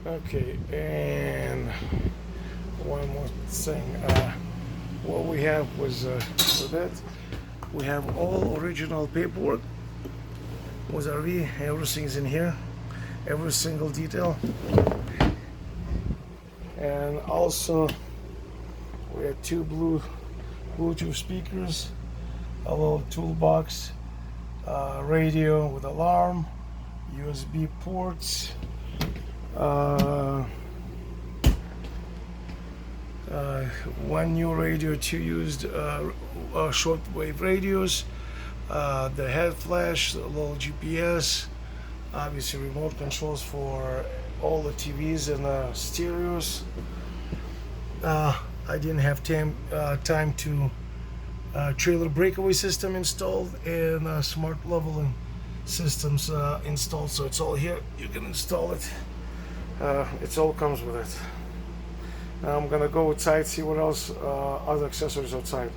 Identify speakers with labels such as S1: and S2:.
S1: Okay, and one more thing. What we have was for that, we have all original paperwork with RV. Everything's in here, every single detail, and also we have two Bluetooth speakers, a little toolbox, radio with alarm, USB ports. One new radio, two used shortwave radios, the head flash, a little GPS, obviously remote controls for all the TVs and stereos. I didn't have time to trailer breakaway system installed and smart leveling systems installed, so it's all here. You can install it. It all comes with it. Now I'm gonna go outside, see what else other accessories outside.